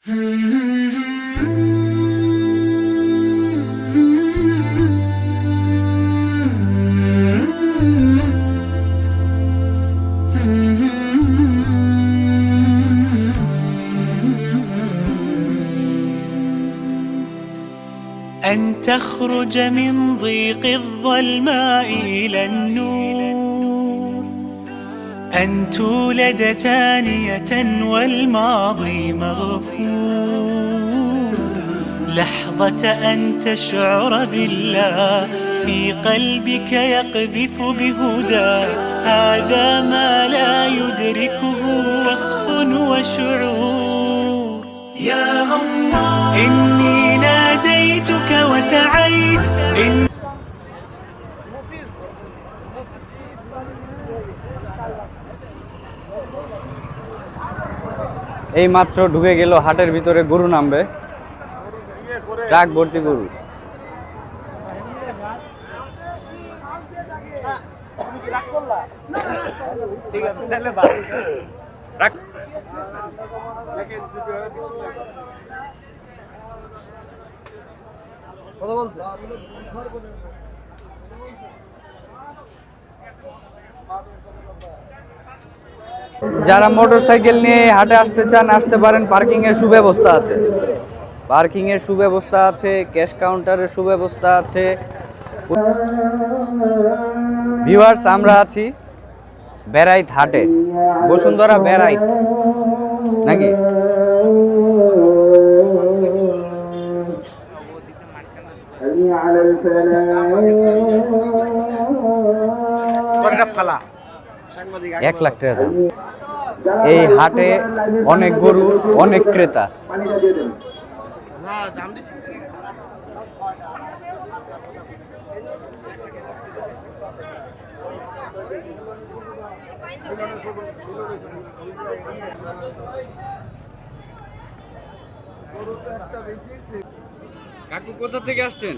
أن تخرج من ضيق الظلماء إلى النور، أن تولد ثانية والماضي مغفور، لحظة أن تشعر بالله في قلبك يقذف بهدى، هذا ما لا يدركه وصف وشعور. يا الله إني ناديتك وسعيت এই মাত্র ঢুকে গেল হাটের ভিতরে, গরু নামবে, ট্রাক ভর্তি গরু। যারা মোটরসাইকেল নিয়ে হাটে আসতে চান আসতে পারেন। পার্কিং এর সুব্যবস্থা আছে, পার্কিং এর সুব্যবস্থা আছে, ক্যাশ কাউন্টারের সুব্যবস্থা আছে। ভিউয়ার্স, আমরা আছি বেড়াইত হাটে, বসুন্ধরা বেড়াইত নাকি। এক লাখ টাকা দাম। এই হাটে অনেক গরু, অনেক ক্রেতা। কাকু কোথা থেকে আসছেন?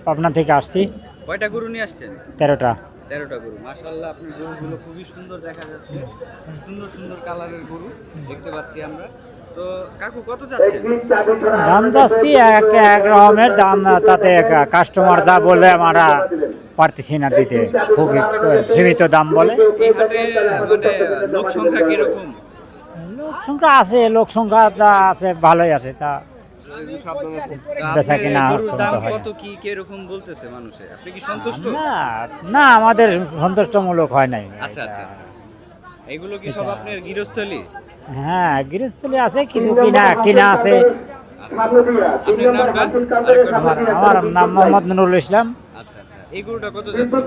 পাবনা থেকে আসছি। কয়টা গরু নিয়ে আসছেন? 13টা। 13টা গরু। মাশাআল্লাহ, আপনার গরুগুলো খুবই সুন্দর দেখা যাচ্ছে, সুন্দর সুন্দর কালারের গরু দেখতে পাচ্ছি আমরা। তো কাকু কত যাচ্ছেন? দাম যাচ্ছি একটা এক রকমের দাম, তাতে কাস্টমার যা বলে আমরা পারতেছি না দিতে, খুব সীমিত দাম বলে। এই হাটে মানে লোক সংখ্যা কিরকম? লোক সংখ্যা আছে, লোক সংখ্যা যা আছে ভালোই আছে, তা বেচা কিনা কত কি কিরকম বলতেছে মানুষে, আপনি কি সন্তুষ্ট? না না, আমাদের সন্তুষ্টমূলক হয় নাই। আচ্ছা আচ্ছা আচ্ছা, এগুলো কি সব আপনার গৃহস্থলী? হ্যাঁ, গৃহস্থলী আছে, কিছু কিনা আছে। আমার নাম মোহাম্মদ নুরুল ইসলাম। আচ্ছা আচ্ছা, এই গরুটা কত যাচ্ছে?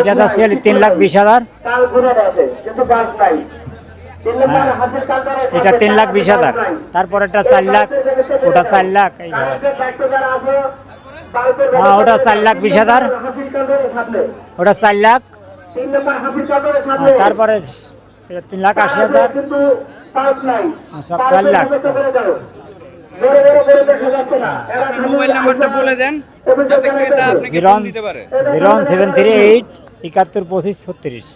এটা যাচ্ছে 3,20,000। এটা 3,20,000, তারপর এটা 4 লাখ, ওটা 4 লাখ, হ্যাঁ ওটা 4,20,000, ওটা 4 লাখ, তারপরে 3,80,000, সব 4 লাখ। মোবাইল নাম্বারটা বলে দেন যাতে ক্রেতা আপনাকে ফোন দিতে পারে। 01738 71 25 36।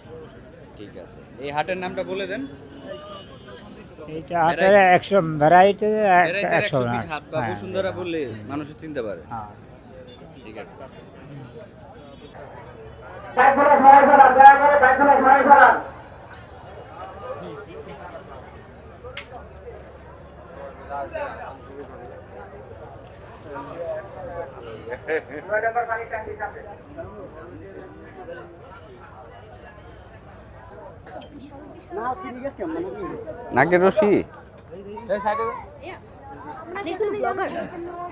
ঠিক আছে, এই হাটের নামটা বলে দেন। এইটা হাটের 100 ভ্যারাইটি, 100 হাট বা বসুন্ধরা বললে মানুষ চিনতে পারে। ঠিক আছে। নাকের রশি,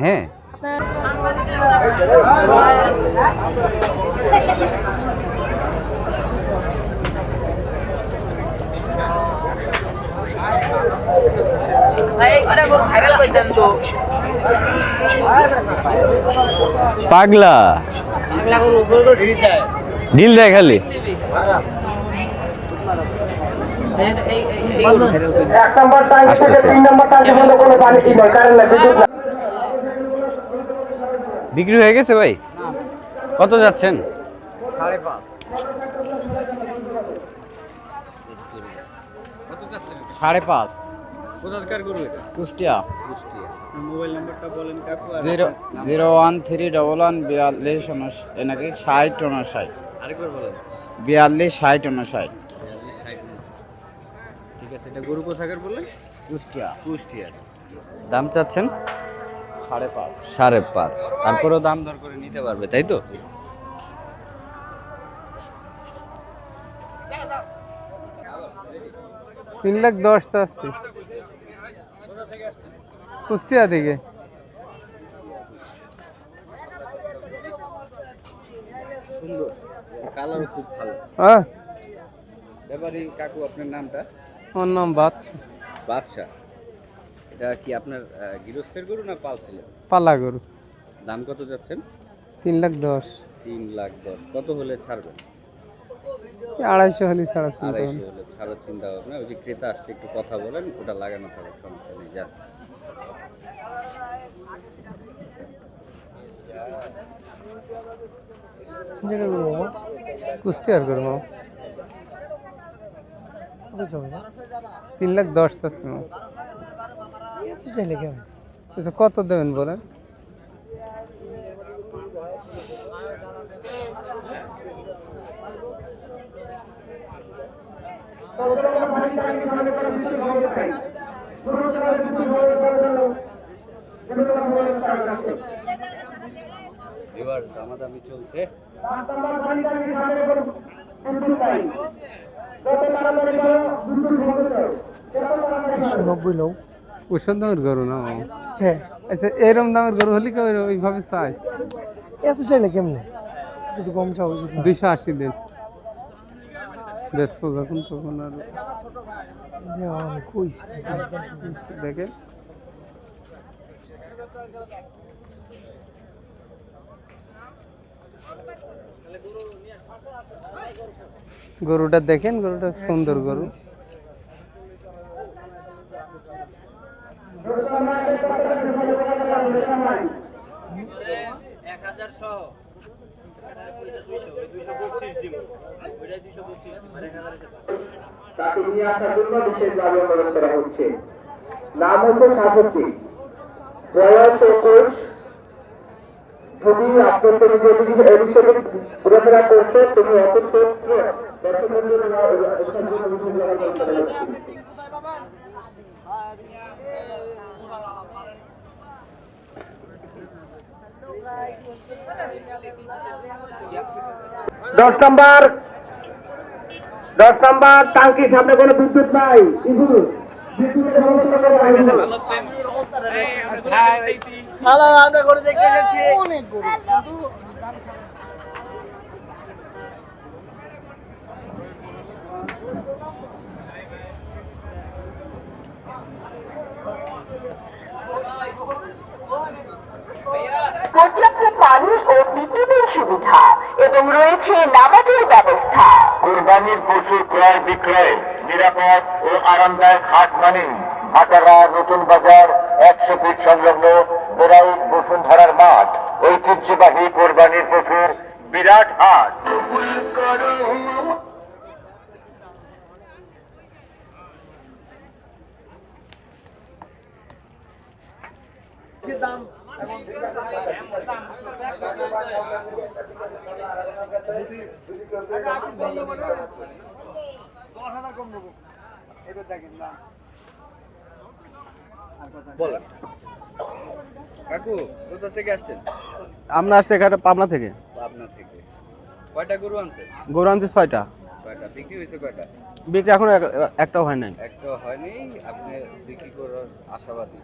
হ্যাঁ পাগলা ঢিল দেয় খালি। বিক্রি হয়ে গেছে ভাই? কত যাচ্ছেন? 5.5। কোথাকার গরু এটা? কুষ্টিয়া কুষ্টিয়া। মোবাইল নাম্বারটা বলেন কাকু। 0013142 এনাকি 6059 আরেকবার বলেন। 426059 ঠিক আছে, এটা গরু কোথাকার বললেন? কুষ্টিয়া কুষ্টিয়া। দাম চাচ্ছেন 5.5 5.5, তারপরেও দাম দর করে নিতে পারবে, তাই তো? তিন লাখ 10 চাচ্ছি কুষ্টিয়া থেকে। সুন্দর, কালারও খুব ভালো। হ্যাঁ, ব্যাপারী কাকু, আপনার নামটা? আমার নাম বাদশা। বাদশা। এটা কি আপনার গৃহস্থের গরু না পালছিলেন? পালা গরু। দাম কত যাচ্ছেন? 3 লাখ 10। 3,10,000। কত হলে ছাড়বেন? 250 হলে ছাড়া চিন্তা 250 হলে ছাড়ার চিন্তা ভাবনা। ওই যে ক্রেতা আসছে, একটু কথা বলেন, ওটা লাগানো থাকুক, সমস্যা নেই। যান। কুষ্টিয়ার গরু মামা। 3 লাখ 10 চাচ্ছি মামা। আচ্ছা, কত দেবেন বলেন? এবার দামাদামি চলছে। 90 লোক। ওষুধ দামের গরু না মামা। হ্যাঁ, আচ্ছা, এরম দামের গরু হলে কেউ ওইভাবে চাই? এত চাইলে কেমনে? যদি কম চাওয়া উচিত না। 280 দিন বেশ যখন তখন আর দেওয়া আমি কইছি। দেখেন। গরুটা দেখেন, গরুটা সুন্দর গরু। তাকে নিয়ে আসার জন্য বিশেষভাবে অনুরোধ করা হচ্ছে। নাম হচ্ছে 66, বয়স 21। যদি আপনার তুমি যদি এই বিষয়ে ঘোরাফেরা করছো, তুমি অত ছোট দশ নাম্বার টাঙ্কির সামনে কোনো বিদ্যুৎ নাই। পর্যাপ্ত পানি ও বিদ্যুতের সুবিধা এবং রয়েছে নামাজের ব্যবস্থা। কুরবানির পশু ক্রয় বিক্রয় নিরাপদ ও আরামদায়ক হাট মানে হাটারা নতুন বাজার 100 ফিট সংলগ্ন বেড়াইট বসুন্ধরার মাঠ। ঐতিহ্যবাহী কোরবানির পশুর বিরাট হাট। বলেন কাকু, কোথা থেকে আসছেন? আমরা আসছি এখানে পাবনা থেকে। পাবনা থেকে। কয়টা গরু আনছেন? গরু আনছে 6টা। 6টা। বিক্রি হয়েছে কয়টা? বিক্রি এখন একটাও হয় নাই। একটাও হয়নি। আপনি বিক্রি করার আশাবাদী।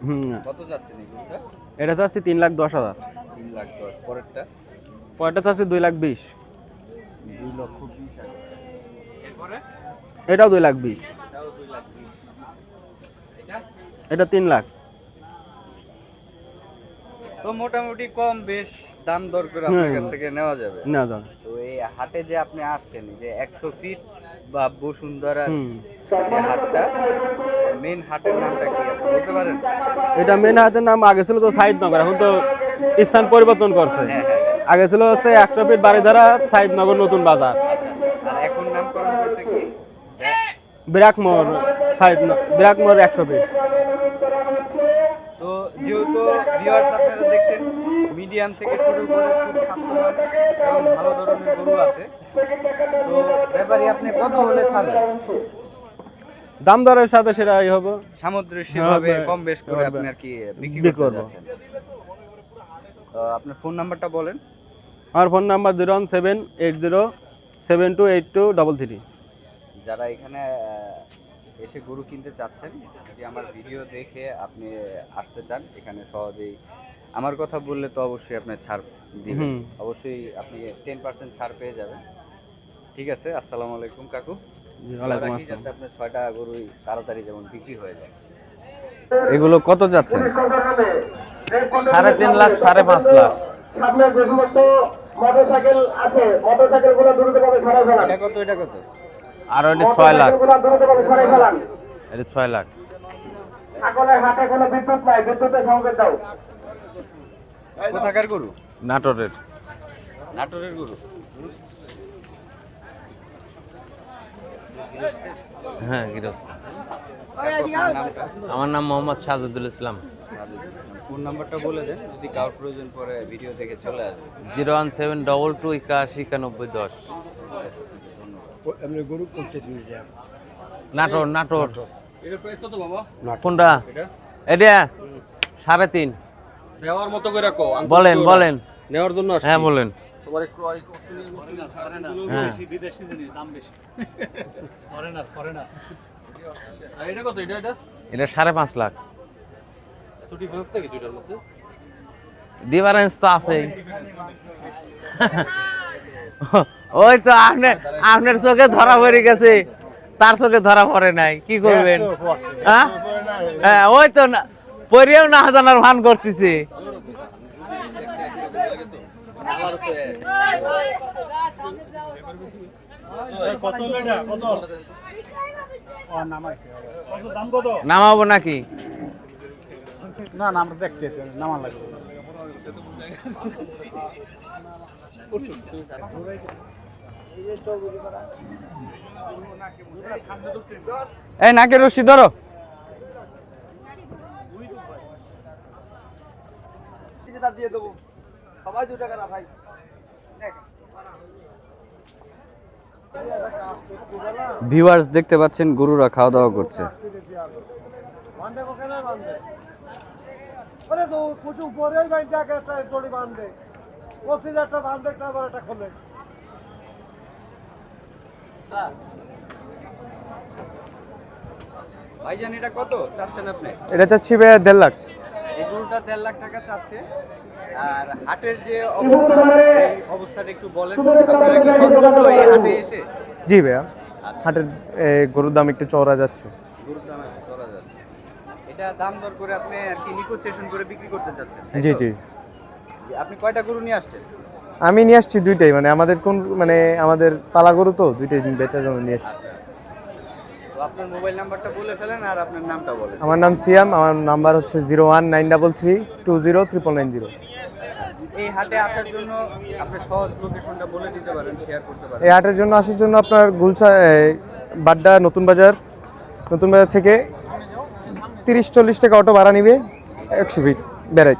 কত যাচ্ছেন এই গরুটা? এটা চাচ্ছি 3,10,000। 3,10,000। পরেরটা? পরেরটা চাচ্ছি 2,20,000। 2,20,000। এরপরে এটাও 2,20,000। এটাও 2,20,000। এটা এটা 3 লাখ। তো মোটামুটি কম বেশ দাম দর করে আপনার কাছ থেকে নেওয়া যাবে। না জান, তো এই হাটে যে আপনি আসছেন, যে 100 ফিট বা বসুন্ধরা যে হাটটা, মেন হাটের নামটা কি আপনি বলতে পারেন? এটা মেন হাটের নাম আগে ছিল তো সাইদনগর, এখন তো স্থান পরিবর্তন করছে। আগে ছিল হচ্ছে 100 ফিট বাড়িধারা সাইদনগর নতুন বাজার। আর এখন নামকরণ করেছে কি? বিরাকমোর 100 ফিট। যেহেতু ভিউয়ার্স আপনারা দেখছেন মিডিয়াম থেকে শুরু করে খুব স্বাস্থ্যবান এবং ভালো ধরনের গরু আছে, তো ব্যাপারী আপনি কত হলে ছাড়বেন? দাম দরের সাথে সেটাই হবে। সামুদ্রিকভাবে হ্যাঁ, কম বেশ করে হবে। আপনি আর কি বিক্রি বিক্রি করতে করবো। যাচ্ছেন। আপনার ফোন নাম্বারটা বলেন। আমার ফোন নাম্বার 01780728233। যারা এখানে এসে গরু কিনতে চাচ্ছেন, যদি আমার ভিডিও দেখে আপনি আসতে চান এখানে সহজেই, আমার কথা বললে তো অবশ্যই আপনার ছাড় দিবেন, অবশ্যই আপনি 10% ছাড় পেয়ে যাবেন। ঠিক আছে, আসসালামু আলাইকুম কাকু। ওয়ালাইকুম রাখি আসসালাম। যাতে আপনার 6টা গরুই তাড়াতাড়ি যেমন বিক্রি হয়ে যায়। এগুলো কত যাচ্ছেন? 3.5 লাখ 5.5 লাখ। সামনে যে সমস্ত মোটরসাইকেল আছে মোটরসাইকেলগুলো দ্রুতভাবে সরাই ফেলান। এটা কত, এটা কত? আর ওটা 6 লাখ। মোটরসাইকেলগুলো দ্রুতভাবে সরাই ফেলান। এটা 6 লাখ। এখন হাতে কোনো বিদ্যুৎ নাই, বিদ্যুতের সংকেত দাও। কোথাকার গরু? নাটোরের। নাটোরের গরু। হ্যাঁ গিরফ। আপনার নামটা? আমার নাম মোহাম্মদ সাজুদুল ইসলাম। ফোন নাম্বারটা বলে দেন, যদি কারোর প্রয়োজন পরে ভিডিও দেখে চলে আসবে। 01722819010। নাটোর নাটোর। কোনটা? এটা 3.5। নেওয়ার মতো করে রাখো। বলেন বলেন। নেওয়ার জন্য হ্যাঁ বলেন। তোমার একটু হ্যাঁ। বিদেশি জিনিস দাম বেশি, ফরেনার। এটা কত? এটা এটা 5.5 লাখ। এত ডিফারেন্স নাকি দুইটার মধ্যে? ডিফারেন্স তো আছে। ওই তো আপনার চোখে ধরা পড়ে গেছে, তার চোখে ধরা পড়ে নাই, কি করবেন? হ্যাঁ হ্যাঁ, ওই তো না পড়েও না জানার ভান করতেছে। নামাবো নাকি? না না, আমরা দেখতেছি নামা লাগবে। এই নাকের রশি ধরো। দিয়ে দেবো সবাই 2 টাকা না ভাই। ভিউয়ার্স দেখতে পাচ্ছেন গরুরা খাওয়া দাওয়া করছে। ভাইজান এটা কত চাচ্ছেন আপনি? এটা চাচ্ছি ভাই 1.5 লাখ। এই গরুটা 1.5 লাখ টাকা চাচ্ছে। আর হাটের যে অবস্থা, এই অবস্থাটা একটু বলেন। আপনারা কি সন্তুষ্ট এই হাটে এসে? জি ভাইয়া, হাটের গরুর দাম একটু চড়া যাচ্ছে। গরুর দাম এখন চড়া যাচ্ছে, এটা দাম দর করে আপনি আর কি নেগোসিয়েশন করে বিক্রি করতে চাচ্ছেন, তাই তো? জি জি। আপনি কয়টা গরু নিয়ে আসছেন? আমি নিয়ে আসছি 2টাই, মানে আমাদের পালা গরু তো 2টাই বেচার জন্য নিয়ে আসছি। তো আপনার মোবাইল নাম্বারটা বলে ফেলেন আর আপনার নামটা বলেন। আমার নাম সিয়াম, আমার নাম্বার হচ্ছে 01933209990। এই হাটে আসার জন্য আপনি সহজ লোকেশনটা বলে দিতে পারেন, শেয়ার করতে পারেন। এই হাটের জন্য আসার জন্য আপনার বাড্ডা নতুন বাজার থেকে 30-40 টাকা অটো ভাড়া নিবে, 100 ফিট বেড়াই।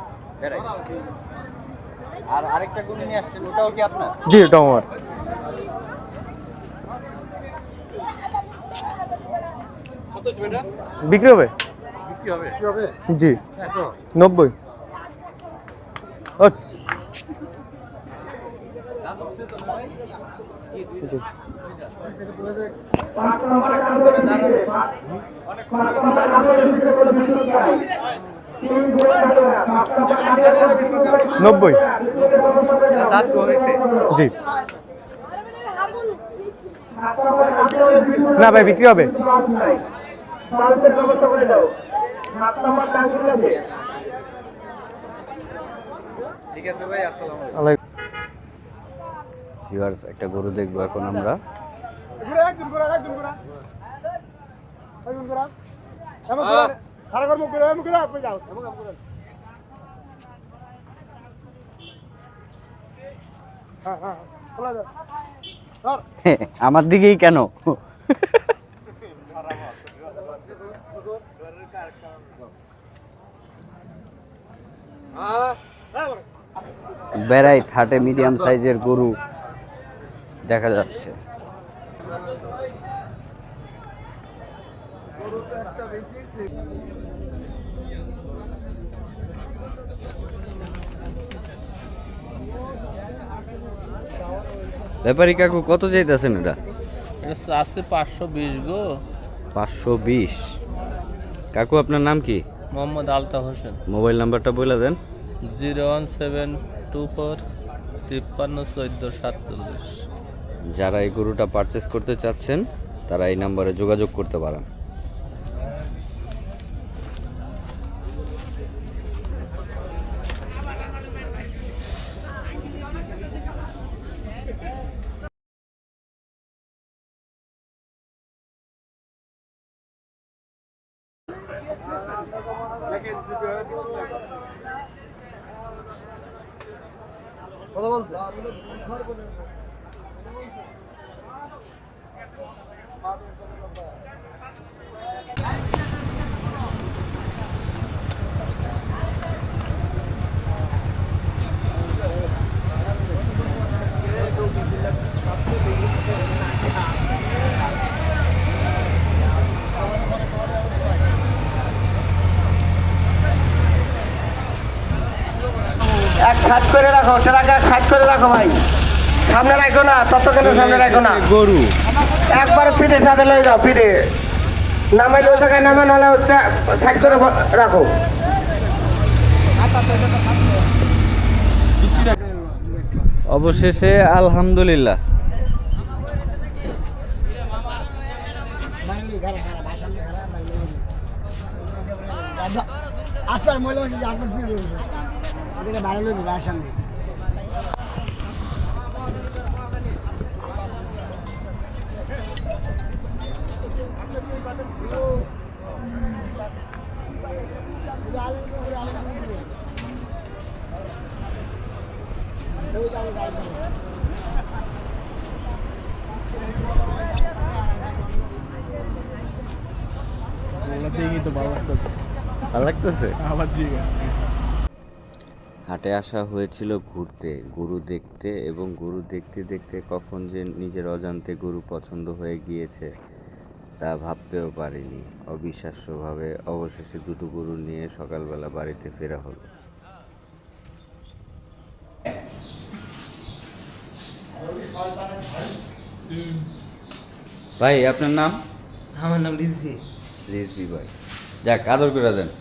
আর আরেকটা গরু নিয়ে আসছেন, ওটাও কি আপনার? জি, ওটা আমার। বিক্রি হবে? জি 90। জি। নব্বই। দাঁত হয়েছে? জি না ভাই, বিক্রি হবে। ঠিক আছে ভাই, আসসালামু আলাইকুম। ভিউয়ার্স, একটা গরু দেখবো এখন আমরা। আমার দিকেই কেন? বেড়াই থার্টে মিডিয়াম সাইজের গরু দেখা যাচ্ছে। ব্যাপারী কাকু কত চাইতেছেন এটা? এটা আছে 520 গো। 520। কাকু আপনার নাম কি? মোহাম্মদ আলতাফ হোসেন। মোবাইল নাম্বারটা বলে দেন। 01724 531447। যারা এই গরুটা পারচেস করতে চাচ্ছেন তারা এই নম্বরে যোগাযোগ করতে পারেন। এক সাইড করে রাখো, ট্রাকে এক সাইড করে রাখো ভাই, সামনে রাখো না, ততক্ষণ সামনে রাখো না, গরু একবারে ফিটে সাথে লয়ে যাও, ফিটে নামাইলে ওই জায়গায় নামে, নাহলে সাইড করে রাখো। অবশেষে আলহামদুলিল্লাহ আচ্ছা ভালো লাগবে সামনে। ভালো লাগতেছে। হাটে আসা হয়েছিল ঘুরতে, গরু দেখতে, এবং গরু দেখতে দেখতে কখন যে নিজের অজান্তে গরু পছন্দ হয়ে গিয়েছে তা ভাবতেও পারিনি। অবিশ্বাস্যভাবে অবশেষে দুটো গরু নিয়ে সকালবেলা বাড়িতে ফেরা হলো। ভাই আপনার নাম? আমার নাম রিজভি। রিজভি ভাই, যাক আদর করে দেন।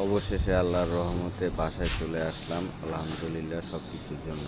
অবশেষে আল্লাহর রহমতে বাসায় চলে আসলাম, আলহামদুলিল্লাহ সব কিছুর জন্য।